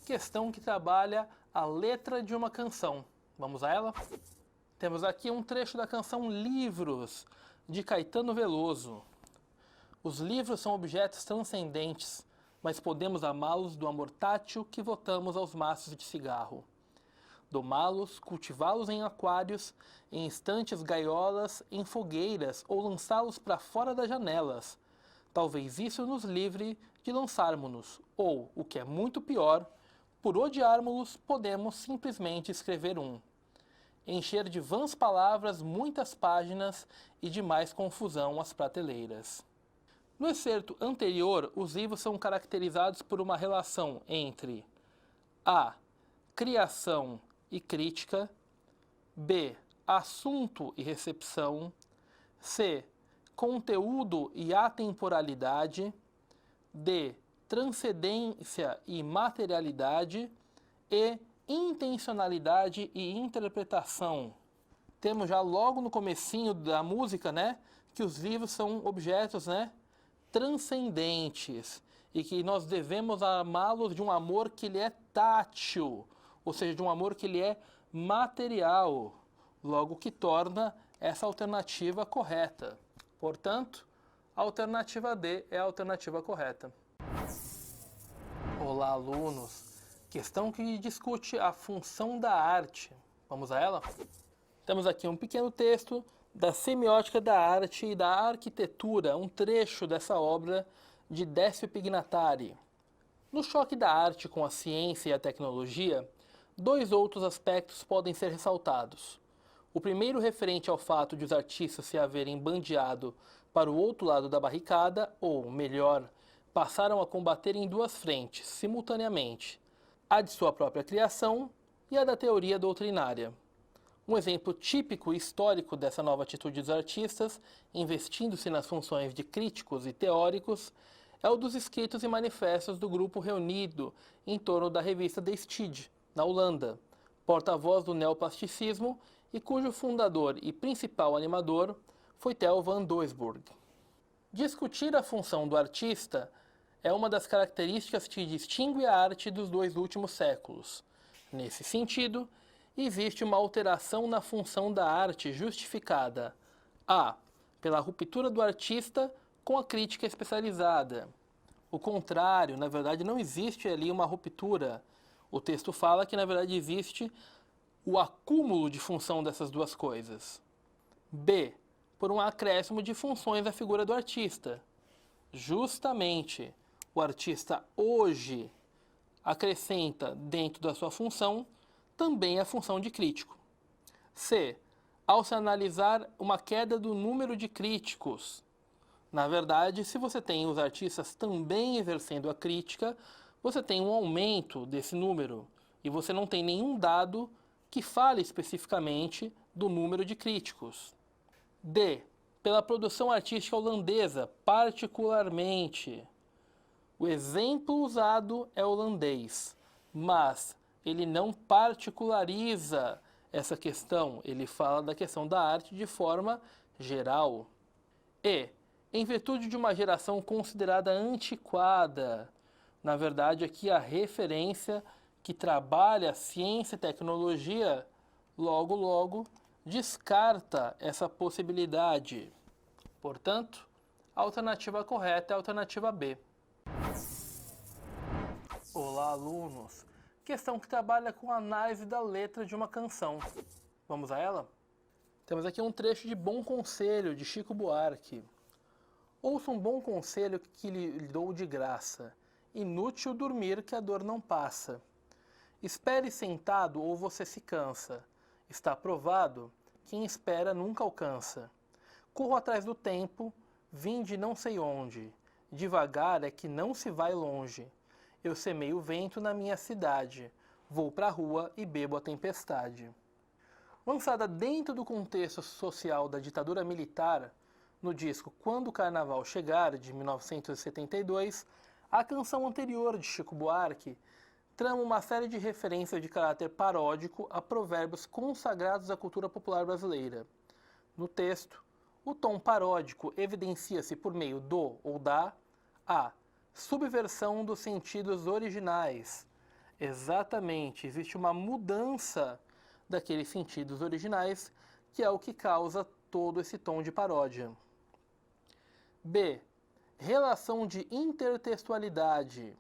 questão que trabalha a letra de uma canção. Vamos a ela? Temos aqui um trecho da canção Livros, de Caetano Veloso. Os livros são objetos transcendentes, mas podemos amá-los do amor tátil que votamos aos maços de cigarro. Domá-los, cultivá-los em aquários, em estantes gaiolas, em fogueiras ou lançá-los para fora das janelas. Talvez isso nos livre de lançarmos-nos, ou, o que é muito pior, por odiarmos-los, podemos simplesmente escrever um. Encher de vãs palavras muitas páginas e de mais confusão as prateleiras. No excerto anterior, os livros são caracterizados por uma relação entre a. Criação e crítica, b. Assunto e recepção, c. Conteúdo e atemporalidade, d. Transcendência e materialidade e intencionalidade e interpretação. Temos já logo no comecinho da música, né, que os livros são objetos, né, transcendentes e que nós devemos amá-los de um amor que ele é tátil, ou seja, de um amor que ele é material, logo que torna essa alternativa correta. Portanto, a alternativa D é a alternativa correta. Olá, alunos! Questão que discute a função da arte. Vamos a ela? Temos aqui um pequeno texto da semiótica da arte e da arquitetura, um trecho dessa obra de Décio Pignatari. No choque da arte com a ciência e a tecnologia, dois outros aspectos podem ser ressaltados. O primeiro referente ao fato de os artistas se haverem bandeado para o outro lado da barricada, ou, melhor, passaram a combater em duas frentes, simultaneamente, a de sua própria criação e a da teoria doutrinária. Um exemplo típico e histórico dessa nova atitude dos artistas, investindo-se nas funções de críticos e teóricos, é o dos escritos e manifestos do grupo reunido em torno da revista De Stijl, na Holanda, porta-voz do neoplasticismo e cujo fundador e principal animador foi Theo van Doesburg. Discutir a função do artista é uma das características que distingue a arte dos dois últimos séculos. Nesse sentido, existe uma alteração na função da arte justificada a. Pela ruptura do artista com a crítica especializada. O contrário, na verdade, não existe ali uma ruptura. O texto fala que, na verdade, existe o acúmulo de função dessas duas coisas. B. Por um acréscimo de funções à figura do artista. Justamente, o artista hoje acrescenta dentro da sua função também a função de crítico. C. Ao se analisar uma queda do número de críticos. Na verdade, se você tem os artistas também exercendo a crítica, você tem um aumento desse número e você não tem nenhum dado que fale especificamente do número de críticos. D. Pela produção artística holandesa, particularmente. O exemplo usado é holandês, mas ele não particulariza essa questão, ele fala da questão da arte de forma geral. E, em virtude de uma geração considerada antiquada, na verdade aqui a referência que trabalha ciência e tecnologia, logo descarta essa possibilidade. Portanto, a alternativa correta é a alternativa B. Olá, alunos! Questão que trabalha com a análise da letra de uma canção. Vamos a ela? Temos aqui um trecho de Bom Conselho, de Chico Buarque. Ouça um bom conselho que lhe dou de graça. Inútil dormir que a dor não passa. Espere sentado ou você se cansa. Está provado, quem espera nunca alcança. Corro atrás do tempo, vim de não sei onde. Devagar é que não se vai longe. Eu semeio o vento na minha cidade. Vou pra rua e bebo a tempestade. Lançada dentro do contexto social da ditadura militar, no disco Quando o Carnaval Chegar, de 1972, a canção anterior de Chico Buarque trama uma série de referências de caráter paródico a provérbios consagrados à cultura popular brasileira. No texto, o tom paródico evidencia-se por meio do ou da a subversão dos sentidos originais, Exatamente, existe uma mudança daqueles sentidos originais, que é o que causa todo esse tom de paródia. B. Relação de intertextualidade.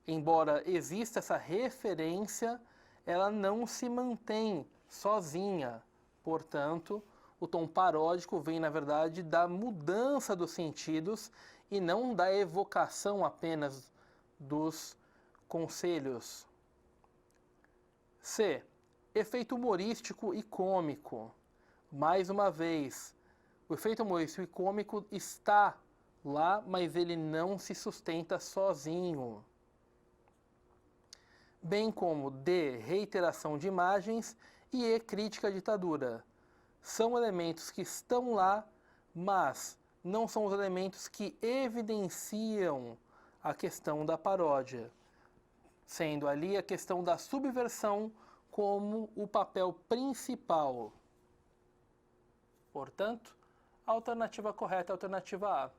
Embora exista essa referência, ela não se mantém sozinha. Portanto, o tom paródico vem, na verdade, da mudança dos sentidos e não da evocação apenas dos conselhos. C. Efeito humorístico e cômico. Mais uma vez, o efeito humorístico e cômico está lá, mas ele não se sustenta sozinho. Bem como D. Reiteração de imagens e E. Crítica à ditadura. São elementos que estão lá, mas não são os elementos que evidenciam a questão da paródia, sendo ali a questão da subversão como o papel principal. Portanto, a alternativa correta é a alternativa A.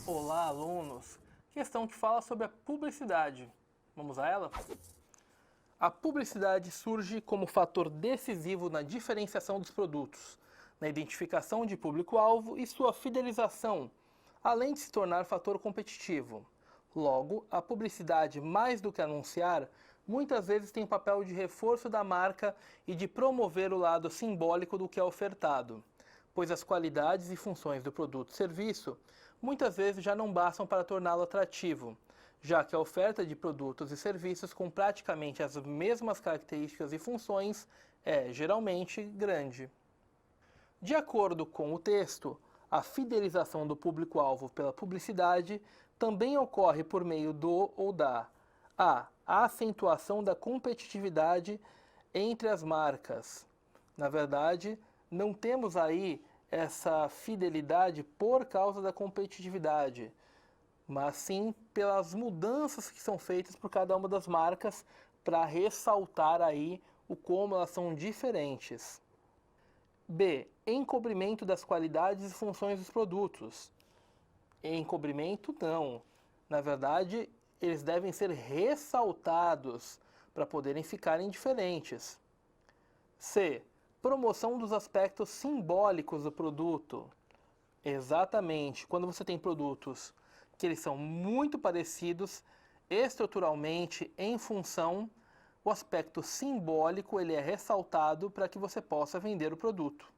Olá, alunos! Questão que fala sobre a publicidade. Vamos a ela? A publicidade surge como fator decisivo na diferenciação dos produtos, na identificação de público-alvo e sua fidelização, além de se tornar fator competitivo. Logo, a publicidade, mais do que anunciar, muitas vezes tem o papel de reforço da marca e de promover o lado simbólico do que é ofertado, pois as qualidades e funções do produto e serviço muitas vezes já não bastam para torná-lo atrativo, já que a oferta de produtos e serviços com praticamente as mesmas características e funções é, geralmente, grande. De acordo com o texto, a fidelização do público-alvo pela publicidade também ocorre por meio do ou da A acentuação da competitividade entre as marcas. Na verdade, não temos aí essa fidelidade por causa da competitividade, mas sim pelas mudanças que são feitas por cada uma das marcas para ressaltar aí o como elas são diferentes. B. Encobrimento das qualidades e funções dos produtos. Encobrimento não. Na verdade, eles devem ser ressaltados para poderem ficarem diferentes. C. Promoção dos aspectos simbólicos do produto. Exatamente. Quando você tem produtos que eles são muito parecidos estruturalmente em função, o aspecto simbólico ele é ressaltado para que você possa vender o produto.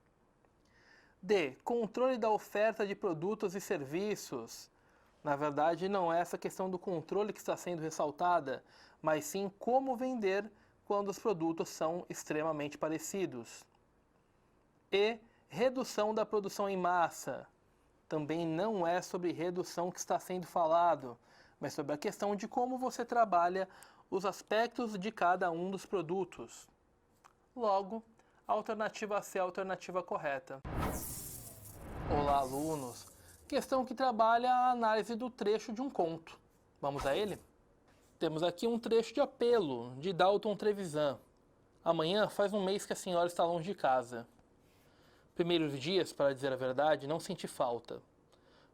D. Controle da oferta de produtos e serviços. Na verdade, não é essa questão do controle que está sendo ressaltada, mas sim como vender quando os produtos são extremamente parecidos. E. Redução da produção em massa. Também não é sobre redução que está sendo falado, mas sobre a questão de como você trabalha os aspectos de cada um dos produtos. Logo, a alternativa C é a alternativa correta. Olá, alunos! Questão que trabalha a análise do trecho de um conto. Vamos a ele? Temos aqui um trecho de Apelo, de Dalton Trevisan. Amanhã faz um mês que a senhora está longe de casa. Primeiros dias, para dizer a verdade, não senti falta.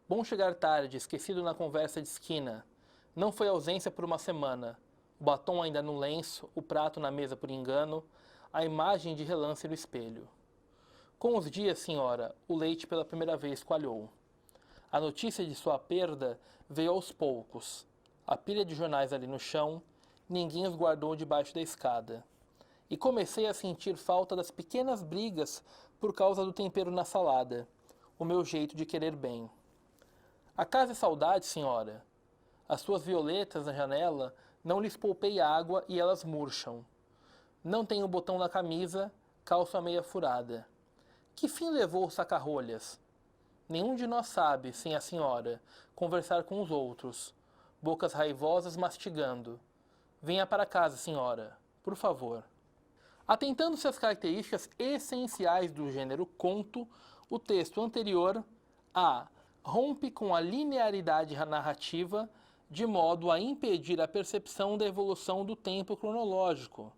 Bom chegar tarde, esquecido na conversa de esquina. Não foi ausência por uma semana. O batom ainda no lenço, o prato na mesa por engano, a imagem de relance no espelho. Com os dias, senhora, o leite pela primeira vez coalhou. A notícia de sua perda veio aos poucos. A pilha de jornais ali no chão, ninguém os guardou debaixo da escada. E comecei a sentir falta das pequenas brigas por causa do tempero na salada, o meu jeito de querer bem. A casa é saudade, senhora. As suas violetas na janela não lhes poupei água e elas murcham. Não tenho botão na camisa, calço a meia furada. Que fim levou o saca-rolhas? Nenhum de nós sabe, sem a senhora, conversar com os outros, bocas raivosas mastigando. Venha para casa, senhora, por favor. Atentando-se às características essenciais do gênero conto, o texto anterior A. Rompe com a linearidade narrativa de modo a impedir a percepção da evolução do tempo cronológico.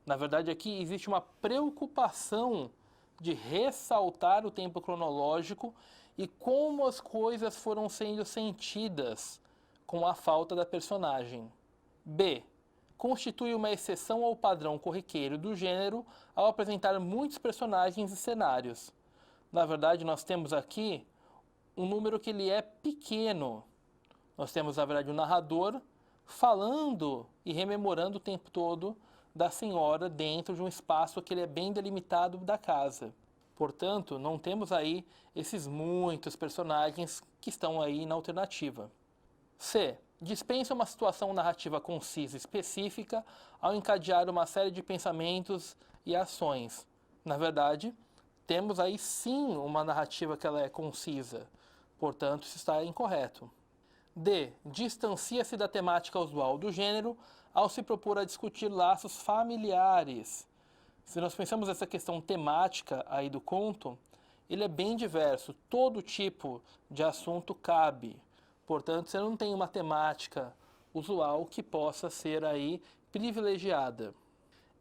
Na verdade, aqui existe uma preocupação de ressaltar o tempo cronológico e como as coisas foram sendo sentidas com a falta da personagem. B. Constitui uma exceção ao padrão corriqueiro do gênero ao apresentar muitos personagens e cenários. Na verdade, nós temos aqui um número que ele é pequeno. Nós temos, na verdade, um narrador falando e rememorando o tempo todo da senhora dentro de um espaço que ele é bem delimitado da casa. Portanto, não temos aí esses muitos personagens que estão aí na alternativa. C. Dispensa uma situação narrativa concisa e específica ao encadear uma série de pensamentos e ações. Na verdade, temos aí sim uma narrativa que ela é concisa. Portanto, isso está incorreto. D. Distancia-se da temática usual do gênero ao se propor a discutir laços familiares. Se nós pensamos nessa questão temática aí do conto, ele é bem diverso, todo tipo de assunto cabe. Portanto, você não tem uma temática usual que possa ser aí privilegiada.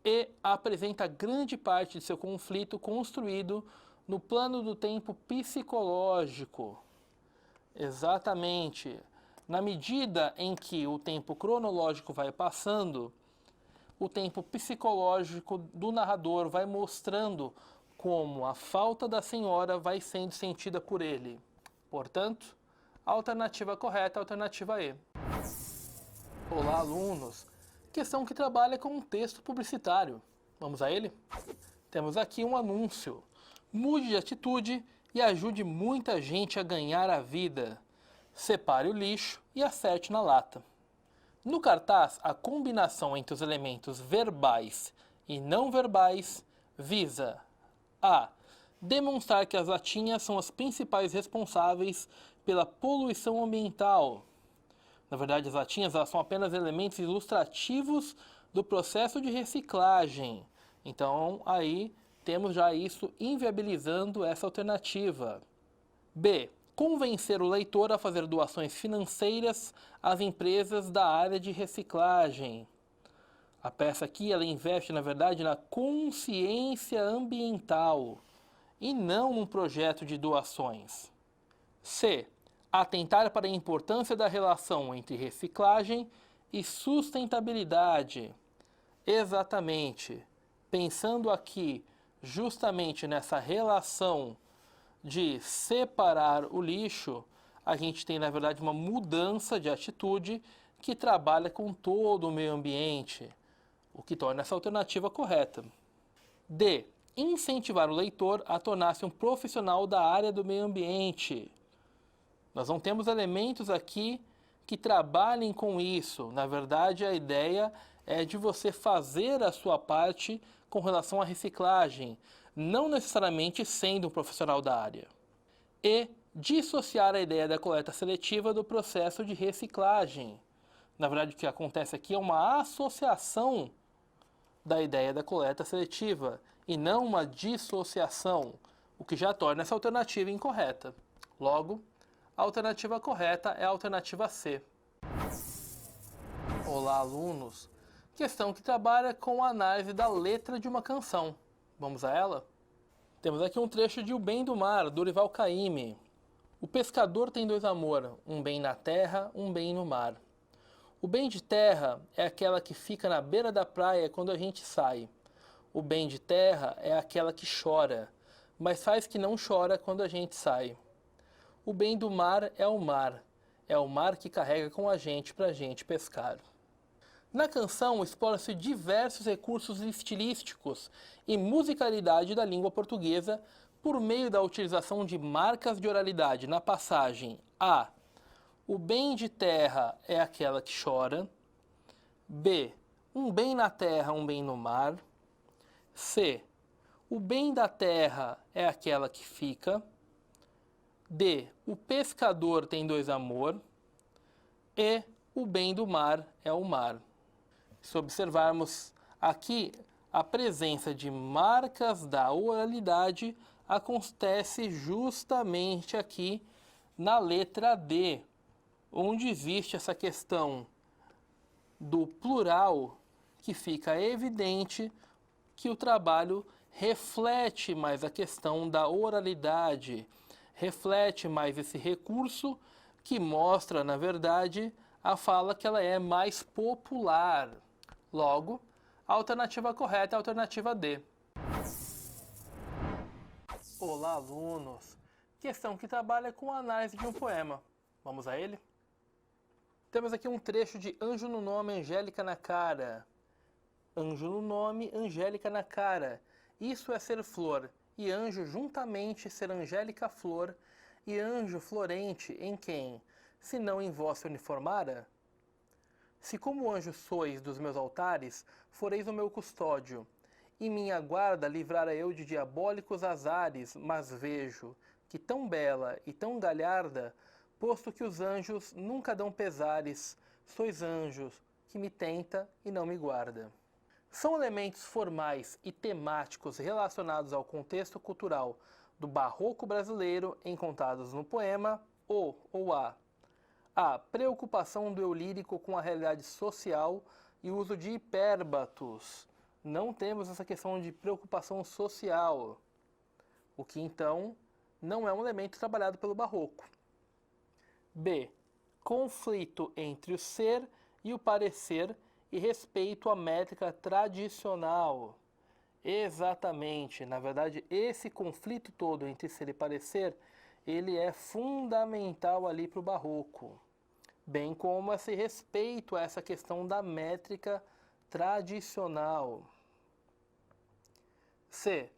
E apresenta grande parte de seu conflito construído no plano do tempo psicológico. Exatamente. Na medida em que o tempo cronológico vai passando, o tempo psicológico do narrador vai mostrando como a falta da senhora vai sendo sentida por ele. Portanto, a alternativa correta é a alternativa E. Olá, alunos! Questão que trabalha com um texto publicitário. Vamos a ele? Temos aqui um anúncio. Mude de atitude e ajude muita gente a ganhar a vida. Separe o lixo e acerte na lata. No cartaz, a combinação entre os elementos verbais e não verbais visa a. Demonstrar que as latinhas são as principais responsáveis pela poluição ambiental. Na verdade, as latinhas elas são apenas elementos ilustrativos do processo de reciclagem. Então, aí temos já isso inviabilizando essa alternativa. B. Convencer o leitor a fazer doações financeiras às empresas da área de reciclagem. A peça aqui ela investe, na verdade, na consciência ambiental e não num projeto de doações. C. Atentar para a importância da relação entre reciclagem e sustentabilidade. Exatamente. Pensando aqui justamente nessa relação de separar o lixo, a gente tem, na verdade, uma mudança de atitude que trabalha com todo o meio ambiente, o que torna essa alternativa correta. D. Incentivar o leitor a tornar-se um profissional da área do meio ambiente. Nós não temos elementos aqui que trabalhem com isso. Na verdade, a ideia é de você fazer a sua parte com relação à reciclagem, não necessariamente sendo um profissional da área. E dissociar a ideia da coleta seletiva do processo de reciclagem. Na verdade, o que acontece aqui é uma associação da ideia da coleta seletiva e não uma dissociação, o que já torna essa alternativa incorreta. Logo, a alternativa correta é a alternativa C. Olá, alunos! Questão que trabalha com a análise da letra de uma canção. Vamos a ela? Temos aqui um trecho de O Bem do Mar, Dorival Caymmi. O pescador tem dois amores, um bem na terra, um bem no mar. O bem de terra é aquela que fica na beira da praia quando a gente sai. O bem de terra é aquela que chora, mas faz que não chora quando a gente sai. O bem do mar é o mar que carrega com a gente para a gente pescar. Na canção, exploram-se diversos recursos estilísticos e musicalidade da língua portuguesa por meio da utilização de marcas de oralidade na passagem A. O bem de terra é aquela que chora. B. Um bem na terra, um bem no mar. C. O bem da terra é aquela que fica. D. O pescador tem dois amor. E. O bem do mar é o mar. Se observarmos aqui, a presença de marcas da oralidade acontece justamente aqui na letra D, onde existe essa questão do plural, que fica evidente que o trabalho reflete mais a questão da oralidade, reflete mais esse recurso que mostra, na verdade, a fala que ela é mais popular. Logo, a alternativa correta é a alternativa D. Olá, alunos! Questão que trabalha com a análise de um poema. Vamos a ele? Temos aqui um trecho de Anjo no nome, Angélica na cara. Anjo no nome, Angélica na cara. Isso é ser flor, e anjo juntamente ser angélica flor, e anjo florente em quem, se não em vós se uniformara? Se como anjo sois dos meus altares, foreis o meu custódio, e minha guarda livrara eu de diabólicos azares, mas vejo que tão bela e tão galharda, posto que os anjos nunca dão pesares, sois anjos que me tenta e não me guarda. São elementos formais e temáticos relacionados ao contexto cultural do barroco brasileiro encontrados no poema o ou a preocupação do eu lírico com a realidade social e o uso de hipérbatos. Não temos essa questão de preocupação social, o que então não é um elemento trabalhado pelo barroco. B. Conflito entre o ser e o parecer e respeito à métrica tradicional. Exatamente, na verdade, esse conflito todo entre ser e parecer, ele é fundamental ali para o barroco, bem como esse respeito a essa questão da métrica tradicional. C.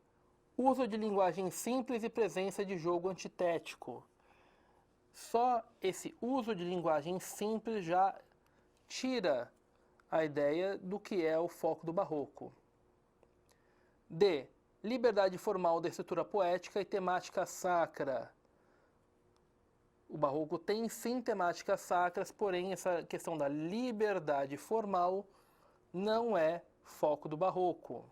Uso de linguagem simples e presença de jogo antitético. Só esse uso de linguagem simples já tira a ideia do que é o foco do barroco. D. Liberdade formal da estrutura poética e temática sacra. O barroco tem sim temáticas sacras, porém essa questão da liberdade formal não é foco do barroco.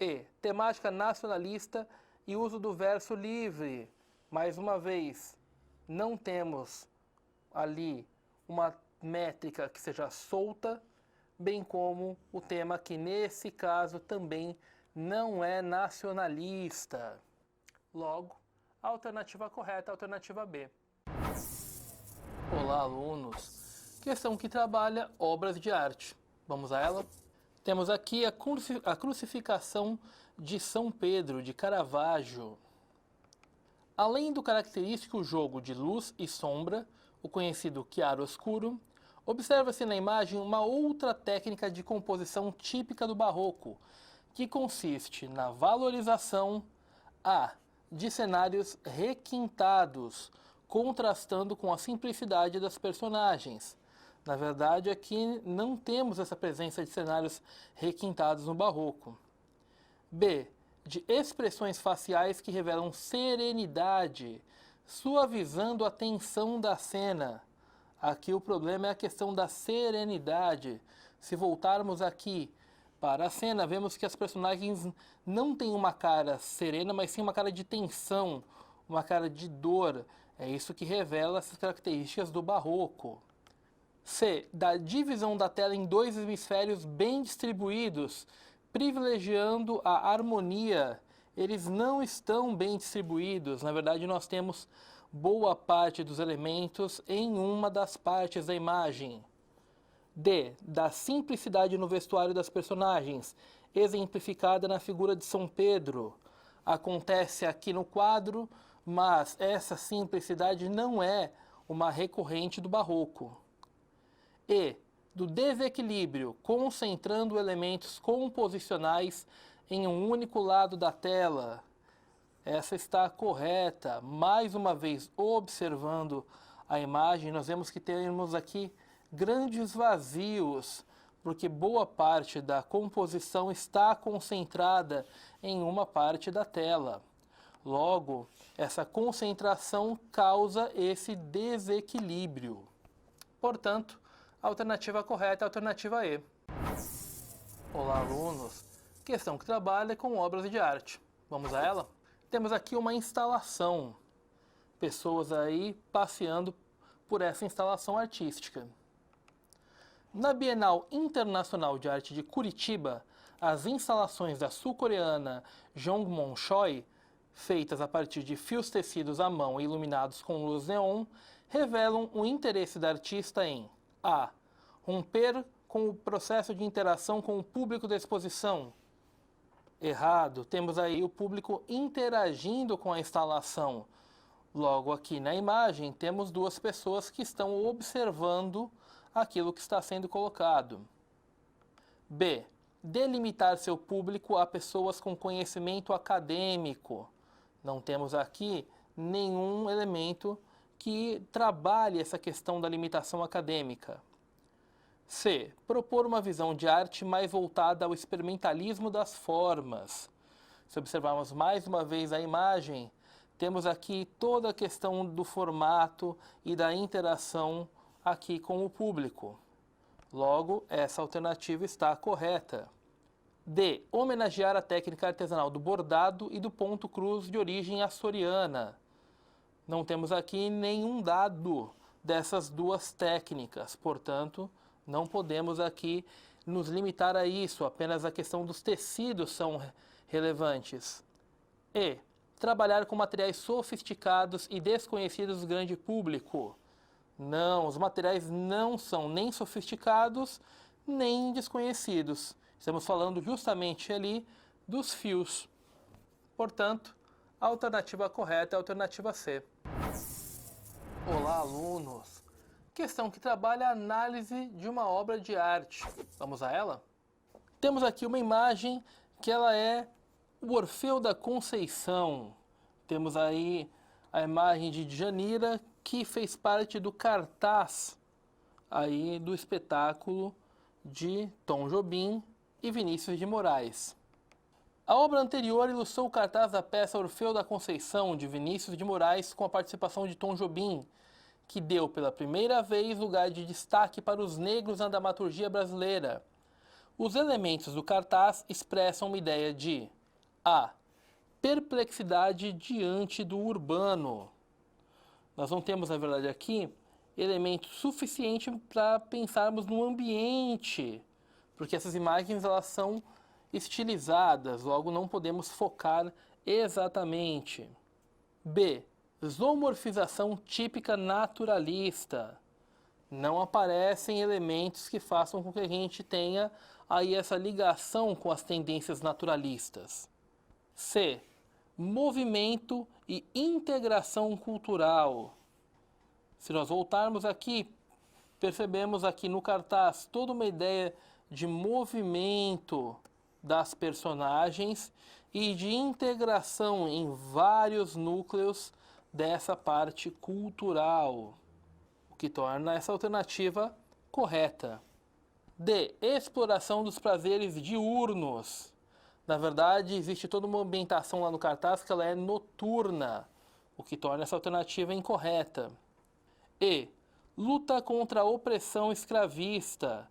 E. Temática nacionalista e uso do verso livre. Mais uma vez, não temos ali uma métrica que seja solta, bem como o tema que nesse caso também não é nacionalista. Logo, a alternativa correta é a alternativa B. Olá, alunos! Questão que trabalha obras de arte. Vamos a ela? Temos aqui a crucificação de São Pedro, de Caravaggio. Além do característico jogo de luz e sombra, o conhecido chiaro-oscuro, observa-se na imagem uma outra técnica de composição típica do barroco, que consiste na valorização de cenários requintados, contrastando com a simplicidade das personagens. Na verdade, aqui não temos essa presença de cenários requintados no barroco. B. De expressões faciais que revelam serenidade, suavizando a tensão da cena. Aqui o problema é a questão da serenidade. Se voltarmos aqui para a cena, vemos que as personagens não têm uma cara serena, mas sim uma cara de tensão, uma cara de dor. É isso que revela essas características do barroco. C. Da divisão da tela em dois hemisférios bem distribuídos, privilegiando a harmonia. Eles não estão bem distribuídos. Na verdade, nós temos boa parte dos elementos em uma das partes da imagem. D. Da simplicidade no vestuário das personagens, exemplificada na figura de São Pedro. Acontece aqui no quadro, mas essa simplicidade não é uma recorrente do barroco. E. Do desequilíbrio, concentrando elementos composicionais em um único lado da tela. Essa está correta. Mais uma vez, observando a imagem, nós vemos que temos aqui grandes vazios, porque boa parte da composição está concentrada em uma parte da tela. Logo, essa concentração causa esse desequilíbrio. Portanto, a alternativa correta é a alternativa E. Olá, alunos! Questão que trabalha com obras de arte. Vamos a ela? Temos aqui uma instalação. Pessoas aí passeando por essa instalação artística. Na Bienal Internacional de Arte de Curitiba, as instalações da sul-coreana Jongmon Choi feitas a partir de fios tecidos à mão e iluminados com luz neon, revelam o interesse da artista em a. Romper com o processo de interação com o público da exposição. Errado, temos aí o público interagindo com a instalação. Logo aqui na imagem temos duas pessoas que estão observando aquilo que está sendo colocado. B. Delimitar seu público a pessoas com conhecimento acadêmico. Não temos aqui nenhum elemento que trabalhe essa questão da limitação acadêmica. C. Propor uma visão de arte mais voltada ao experimentalismo das formas. Se observarmos mais uma vez a imagem, temos aqui toda a questão do formato e da interação aqui com o público. Logo, essa alternativa está correta. D. Homenagear a técnica artesanal do bordado e do ponto cruz de origem açoriana. Não temos aqui nenhum dado dessas duas técnicas, portanto, não podemos aqui nos limitar a isso, apenas a questão dos tecidos são relevantes. E. Trabalhar com materiais sofisticados e desconhecidos do grande público. Não, os materiais não são nem sofisticados, nem desconhecidos. Estamos falando justamente ali dos fios. Portanto, a alternativa correta é a alternativa C. Olá, alunos! Questão que trabalha a análise de uma obra de arte. Vamos a ela? Temos aqui uma imagem que ela é o Orfeu da Conceição. Temos aí a imagem de Djanira, que fez parte do cartaz aí do espetáculo de Tom Jobim e Vinícius de Moraes. A obra anterior ilustrou o cartaz da peça Orfeu da Conceição, de Vinícius de Moraes, com a participação de Tom Jobim, que deu pela primeira vez lugar de destaque para os negros na dramaturgia brasileira. Os elementos do cartaz expressam uma ideia de a. Perplexidade diante do urbano. Nós não temos, na verdade, aqui elemento suficiente para pensarmos no ambiente, porque essas imagens elas são estilizadas, logo não podemos focar exatamente. B. Zoomorfização típica naturalista. Não aparecem elementos que façam com que a gente tenha aí essa ligação com as tendências naturalistas. C. Movimento e integração cultural. Se nós voltarmos aqui, percebemos aqui no cartaz toda uma ideia de movimento das personagens e de integração em vários núcleos dessa parte cultural, o que torna essa alternativa correta. D. Exploração dos prazeres diurnos. Na verdade, existe toda uma ambientação lá no cartaz que ela é noturna, o que torna essa alternativa incorreta. E. Luta contra a opressão escravista.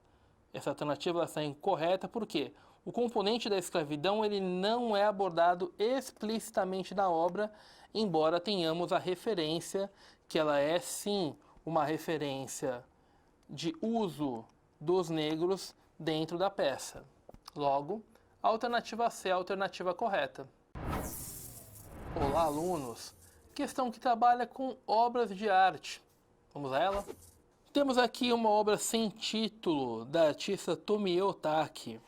Essa alternativa está incorreta porque o componente da escravidão ele não é abordado explicitamente na obra, embora tenhamos a referência que ela é sim uma referência de uso dos negros dentro da peça. Logo, a alternativa C é a alternativa correta. Olá, alunos! Questão que trabalha com obras de arte. Vamos a ela? Temos aqui uma obra sem título da artista Tomie Otaki.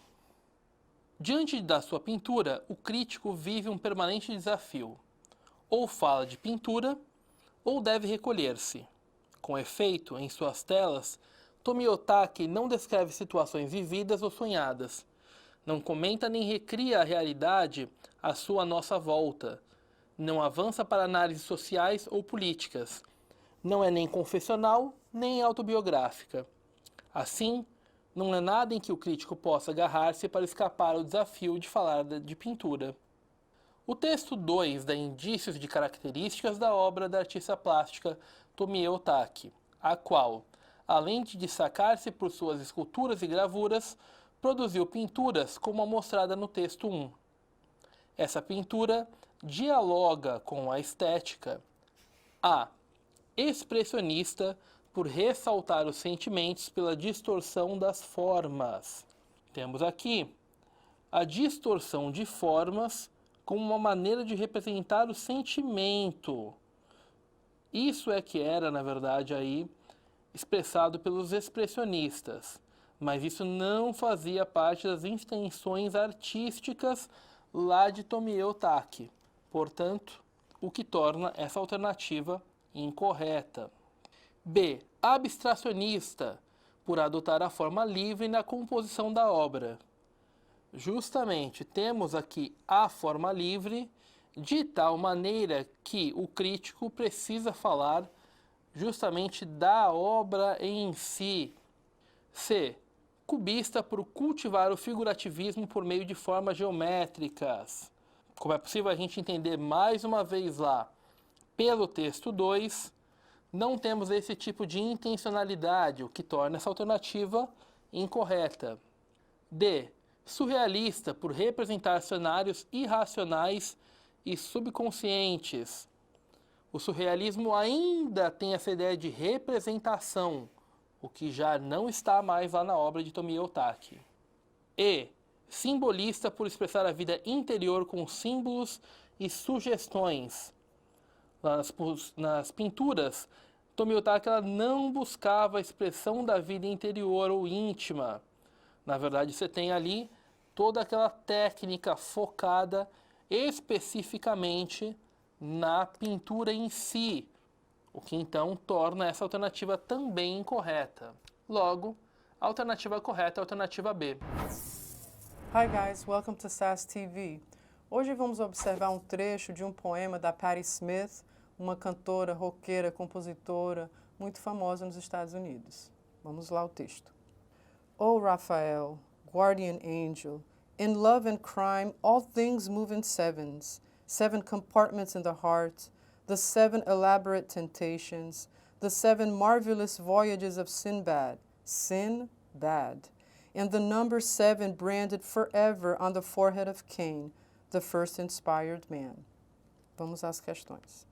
Diante da sua pintura, o crítico vive um permanente desafio. Ou fala de pintura, ou deve recolher-se. Com efeito, em suas telas, Tomie Otaki não descreve situações vividas ou sonhadas. Não comenta nem recria a realidade à sua nossa volta. Não avança para análises sociais ou políticas. Não é nem confessional, nem autobiográfica. Assim, não é nada em que o crítico possa agarrar-se para escapar ao desafio de falar de pintura. O texto 2 dá indícios de características da obra da artista plástica Tomie Otaki, a qual, além de destacar-se por suas esculturas e gravuras, produziu pinturas como a mostrada no texto 1. Essa pintura dialoga com a estética a. Expressionista, por ressaltar os sentimentos pela distorção das formas. Temos aqui a distorção de formas como uma maneira de representar o sentimento. Isso é que era, na verdade, aí expressado pelos expressionistas, mas isso não fazia parte das intenções artísticas lá de Tomie Otaki. Portanto, o que torna essa alternativa incorreta. B. Abstracionista, por adotar a forma livre na composição da obra. Justamente temos aqui a forma livre, de tal maneira que o crítico precisa falar justamente da obra em si. C. Cubista, por cultivar o figurativismo por meio de formas geométricas. Como é possível a gente entender mais uma vez lá pelo texto 2, não temos esse tipo de intencionalidade, o que torna essa alternativa incorreta. D. Surrealista, por representar cenários irracionais e subconscientes. O surrealismo ainda tem essa ideia de representação, o que já não está mais lá na obra de Tomie Otaki. E. Simbolista, por expressar a vida interior com símbolos e sugestões. Nas pinturas, Tomie Otaki ela não buscava a expressão da vida interior ou íntima. Na verdade, você tem ali toda aquela técnica focada especificamente na pintura em si, o que então torna essa alternativa também incorreta. Logo, a alternativa correta é a alternativa B. Hi guys, welcome to SAS TV. Hoje vamos observar um trecho de um poema da Patti Smith, uma cantora, roqueira, compositora muito famosa nos Estados Unidos. Vamos lá ao texto. Oh Raphael, guardian angel, in love and crime all things move in sevens, 7 compartments in the heart, the 7 elaborate temptations, the 7 marvelous voyages of Sinbad, Sin-bad, and the number 7 branded forever on the forehead of Cain, the first inspired man. Vamos às questões.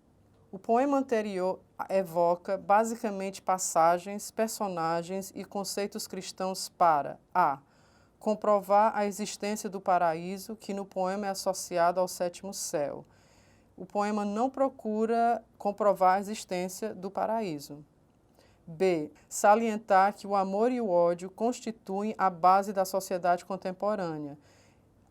O poema anterior evoca basicamente passagens, personagens e conceitos cristãos para a. Comprovar a existência do paraíso, que no poema é associado ao sétimo céu. O poema não procura comprovar a existência do paraíso. B. Salientar que o amor e o ódio constituem a base da sociedade contemporânea.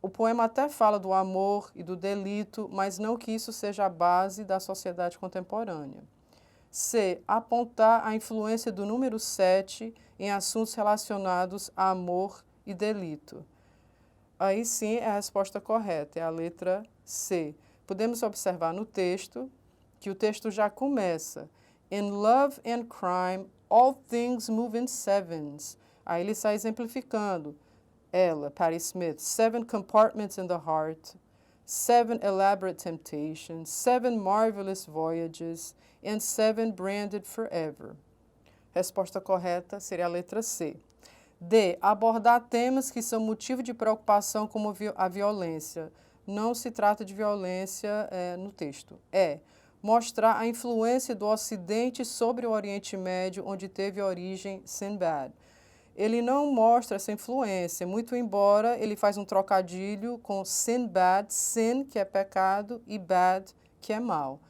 O poema até fala do amor e do delito, mas não que isso seja a base da sociedade contemporânea. C. Apontar a influência do número 7 em assuntos relacionados a amor e delito. Aí sim é a resposta correta, é a letra C. Podemos observar no texto que o texto já começa. In love and crime, all things move in sevens. Aí ele está exemplificando. Ela, Patti Smith, 7 compartments in the heart, 7 elaborate temptations, 7 marvelous voyages, and 7 branded forever. Resposta correta seria a letra C. D. Abordar temas que são motivo de preocupação como a violência. Não se trata de violência no texto. E. Mostrar a influência do Ocidente sobre o Oriente Médio, onde teve origem Sinbad. Ele não mostra essa influência, muito embora ele faz um trocadilho com Sinbad, sin, que é pecado, e bad, que é mal.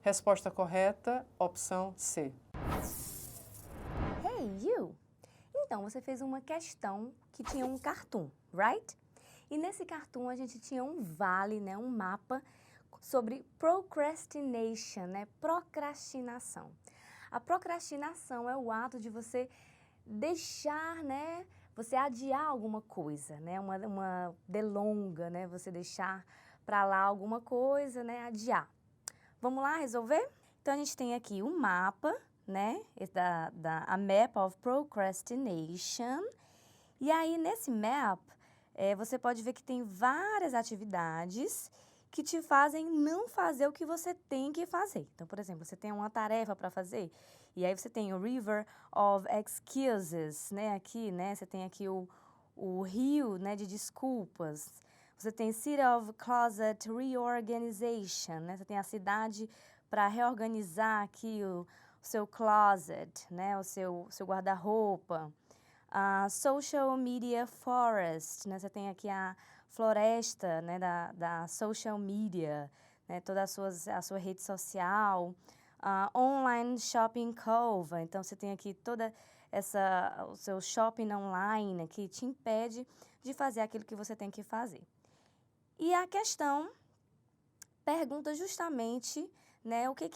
Resposta correta, opção C. Hey, you! Então, você fez uma questão que tinha um cartoon, right? E nesse cartoon a gente tinha um vale, né, um mapa sobre procrastination, né, procrastinação. A procrastinação é o ato de você deixar, né, você adiar alguma coisa, né, uma delonga, né, você deixar para lá alguma coisa, né, adiar. Vamos lá resolver? Então, a gente tem aqui um mapa, né, a Map of Procrastination. E aí, nesse map, você pode ver que tem várias atividades que te fazem não fazer o que você tem que fazer. Então, por exemplo, você tem uma tarefa para fazer, e aí você tem o River of Excuses, né, aqui, né, você tem aqui o rio, né, de desculpas. Você tem City of Closet Reorganization, né, você tem a cidade para reorganizar aqui o seu closet, né, o seu guarda-roupa. Social Media Forest, né, você tem aqui a floresta, né, da social media, né, toda a sua rede social, online shopping cove, então você tem aqui toda o seu shopping online que te impede de fazer aquilo que você tem que fazer. E a questão pergunta justamente, né, o que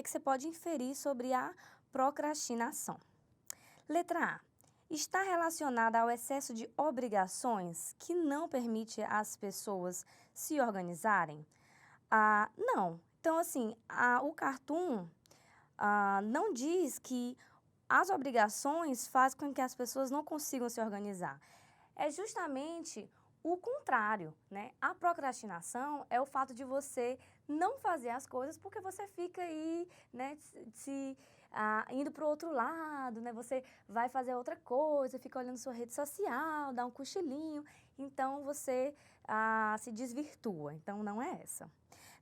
você pode inferir sobre a procrastinação. Letra A. Está relacionada ao excesso de obrigações que não permite às pessoas se organizarem? Não. Então, assim, o cartoon não diz que as obrigações fazem com que as pessoas não consigam se organizar. É justamente o contrário, né? A procrastinação é o fato de você não fazer as coisas porque você fica aí, né, indo para o outro lado, né? Você vai fazer outra coisa, fica olhando sua rede social, dá um cochilinho, então você se desvirtua. Então, não é essa.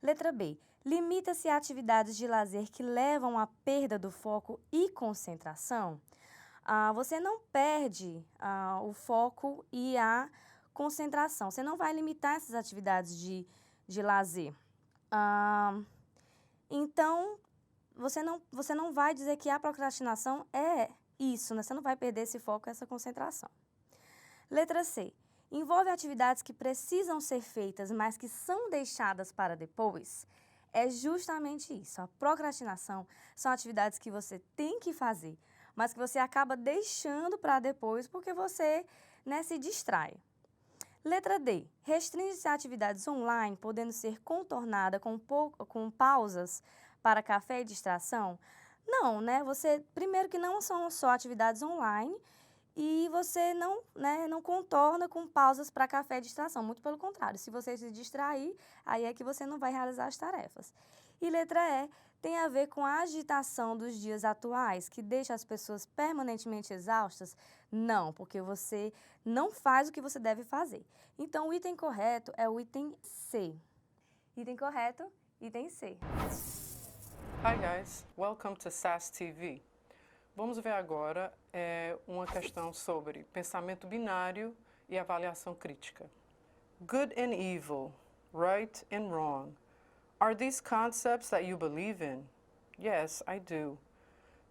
Letra B. Limita-se a atividades de lazer que levam à perda do foco e concentração. Você não perde o foco e a concentração. Você não vai limitar essas atividades de lazer. Então, você não vai dizer que a procrastinação é isso, né? Você não vai perder esse foco e essa concentração. Letra C. Envolve atividades que precisam ser feitas, mas que são deixadas para depois. É justamente isso. A procrastinação são atividades que você tem que fazer, mas que você acaba deixando para depois porque você, né, se distrai. Letra D. Restringe-se a atividades online, podendo ser contornada com pausas para café e distração? Não, né? Primeiro que não são só atividades online e você não contorna com pausas para café e distração. Muito pelo contrário, se você se distrair, aí é que você não vai realizar as tarefas. E letra E. Tem a ver com a agitação dos dias atuais, que deixa as pessoas permanentemente exaustas? Não, porque você não faz o que você deve fazer. Então, o item correto é o item C. Item correto, item C. Hi guys, welcome to SAS TV. Vamos ver agora uma questão sobre pensamento binário e avaliação crítica. Good and evil, right and wrong. Are these concepts that you believe in? Yes, I do.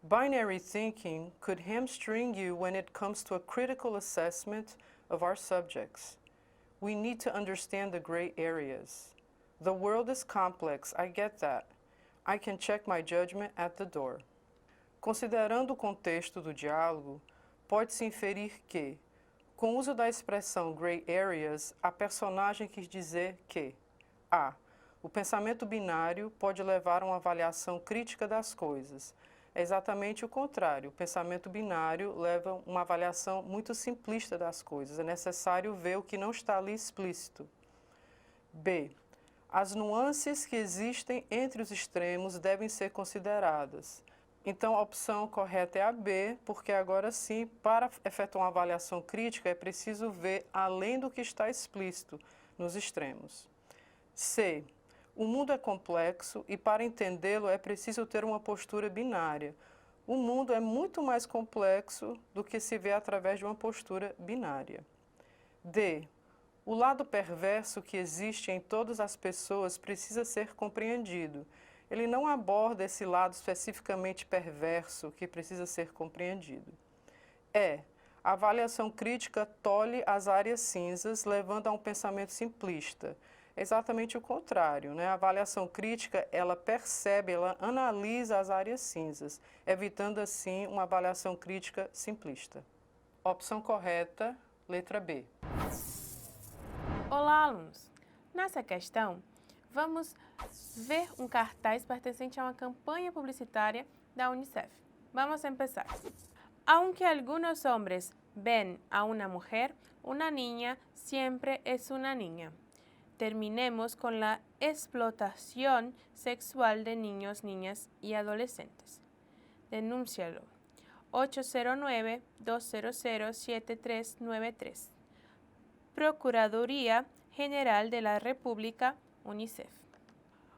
Binary thinking could hamstring you when it comes to a critical assessment of our subjects. We need to understand the gray areas. The world is complex, I get that. I can check my judgment at the door. Considerando o contexto do diálogo, pode-se inferir que, com o uso da expressão gray areas, a personagem quis dizer que a. O pensamento binário pode levar a uma avaliação crítica das coisas. É exatamente o contrário. O pensamento binário leva a uma avaliação muito simplista das coisas. É necessário ver o que não está ali explícito. B. As nuances que existem entre os extremos devem ser consideradas. Então, a opção correta é a B, porque agora sim, para efetuar uma avaliação crítica, é preciso ver além do que está explícito nos extremos. C. O mundo é complexo e, para entendê-lo, é preciso ter uma postura binária. O mundo é muito mais complexo do que se vê através de uma postura binária. D. O lado perverso que existe em todas as pessoas precisa ser compreendido. Ele não aborda esse lado especificamente perverso que precisa ser compreendido. E. A avaliação crítica tolhe as áreas cinzas, levando a um pensamento simplista. É exatamente o contrário, né? A avaliação crítica, ela percebe, ela analisa as áreas cinzas, evitando assim uma avaliação crítica simplista. Opção correta, letra B. Olá, alunos! Nessa questão, vamos ver um cartaz pertencente a uma campanha publicitária da UNICEF. Vamos começar. Aunque algunos hombres ven a una mujer, una niña siempre es una niña. Terminemos con la explotación sexual de niños, niñas y adolescentes. Denúncialo. 809-200-7393. Procuradoria General de la República, UNICEF.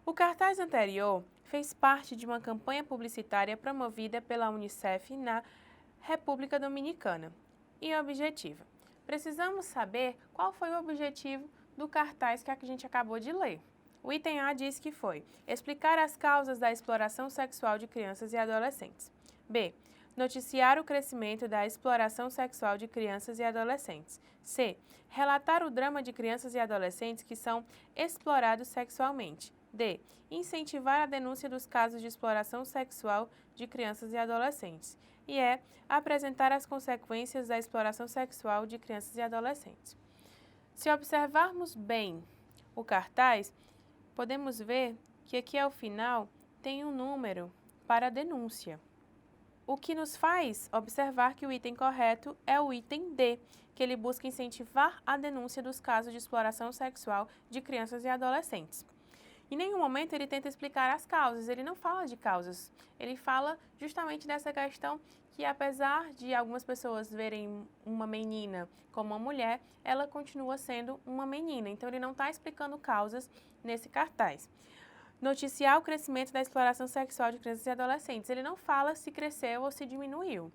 O cartaz anterior fez parte de uma campanha publicitária promovida pela UNICEF na República Dominicana e objetiva: precisamos saber qual foi o objetivo do cartaz que a gente acabou de ler. O item A diz que foi explicar as causas da exploração sexual de crianças e adolescentes. B. Noticiar o crescimento da exploração sexual de crianças e adolescentes. C. Relatar o drama de crianças e adolescentes que são explorados sexualmente. D. Incentivar a denúncia dos casos de exploração sexual de crianças e adolescentes. E E. Apresentar as consequências da exploração sexual de crianças e adolescentes. Se observarmos bem o cartaz, podemos ver que aqui ao final tem um número para a denúncia. O que nos faz observar que o item correto é o item D, que ele busca incentivar a denúncia dos casos de exploração sexual de crianças e adolescentes. Em nenhum momento ele tenta explicar as causas, ele não fala de causas, ele fala justamente dessa questão que, apesar de algumas pessoas verem uma menina como uma mulher, ela continua sendo uma menina, então ele não está explicando causas nesse cartaz. Noticiar o crescimento da exploração sexual de crianças e adolescentes. Ele não fala se cresceu ou se diminuiu.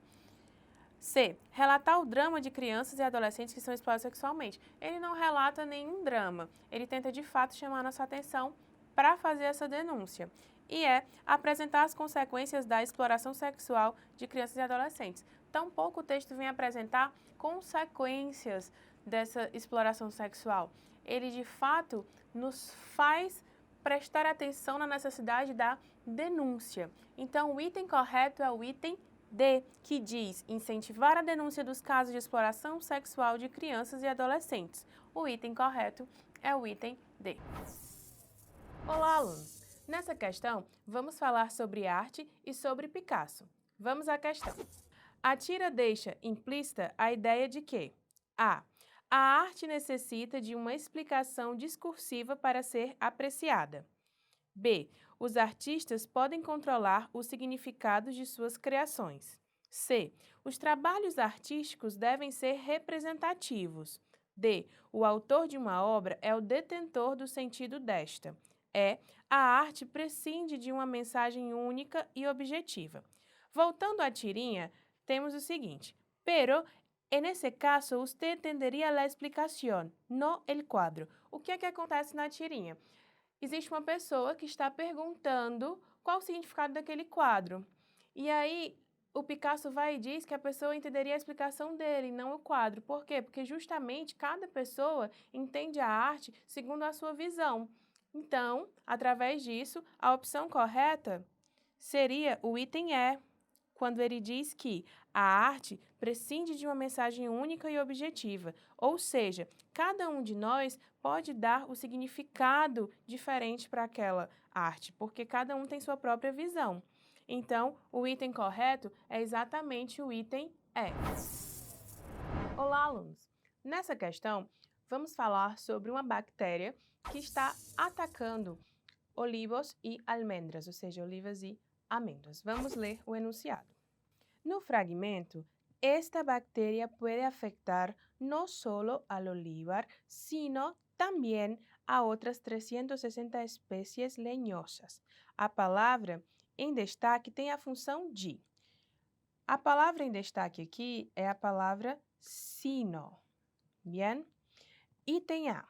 C. Relatar o drama de crianças e adolescentes que são explorados sexualmente. Ele não relata nenhum drama. Ele tenta, de fato, chamar nossa atenção para fazer essa denúncia. E é apresentar as consequências da exploração sexual de crianças e adolescentes. Tampouco o texto vem apresentar consequências dessa exploração sexual. Ele, de fato, nos faz prestar atenção na necessidade da denúncia. Então, o item correto é o item D, que diz incentivar a denúncia dos casos de exploração sexual de crianças e adolescentes. O item correto é o item D. Olá, alunos! Nessa questão, vamos falar sobre arte e sobre Picasso. Vamos à questão. A tira deixa implícita a ideia de que A. A arte necessita de uma explicação discursiva para ser apreciada. B. Os artistas podem controlar os significados de suas criações. C. Os trabalhos artísticos devem ser representativos. D. O autor de uma obra é o detentor do sentido desta. E. A arte prescinde de uma mensagem única e objetiva. Voltando à tirinha, temos o seguinte: pero en ese caso, usted entendería la explicación, no el cuadro. O que é que acontece na tirinha? Existe uma pessoa que está perguntando qual o significado daquele quadro. E aí, o Picasso vai e diz que a pessoa entenderia a explicação dele, não o quadro. Por quê? Porque justamente cada pessoa entende a arte segundo a sua visão. Então, através disso, a opção correta seria o item E, quando ele diz que a arte prescinde de uma mensagem única e objetiva, ou seja, cada um de nós pode dar o significado diferente para aquela arte, porque cada um tem sua própria visão. Então, o item correto é exatamente o item E. Olá, alunos! Nessa questão, vamos falar sobre uma bactéria que está atacando olivos e almendras, ou seja, olivas e amêndoas. Vamos ler o enunciado. No fragmento, esta bacteria puede afectar no solo al olivar, sino también a otras 360 especies leñosas. A palavra em destaque tem a função de. A palavra em destaque aqui é a palavra sino. Bien? Item A.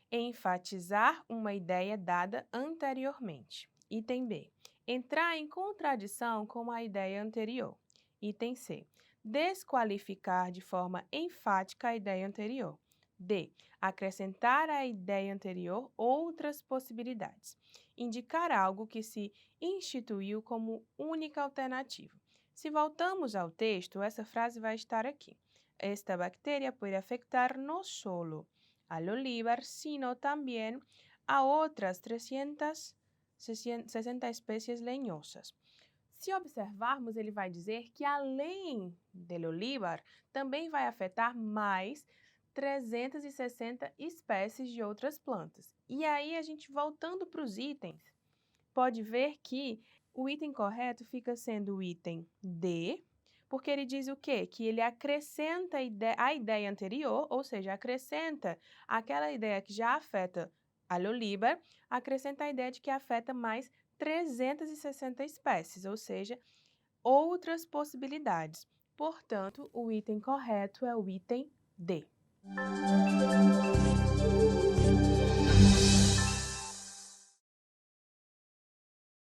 Enfatizar uma ideia dada anteriormente. Item B. Entrar em contradição com a ideia anterior. Item C. Desqualificar de forma enfática a ideia anterior. D. Acrescentar à ideia anterior outras possibilidades. Indicar algo que se instituiu como única alternativa. Se voltamos ao texto, essa frase vai estar aqui. Esta bactéria pode afectar no solo al olivar, sino también a outras 360 espécies leñosas. Se observarmos, ele vai dizer que além do olivar, também vai afetar mais 360 espécies de outras plantas. E aí, a gente voltando para os itens, pode ver que o item correto fica sendo o item D, porque ele diz o quê? Que ele acrescenta a ideia anterior, ou seja, acrescenta aquela ideia que já afeta a olivar, acrescenta a ideia de que afeta mais 360 espécies, ou seja, outras possibilidades. Portanto, o item correto é o item D.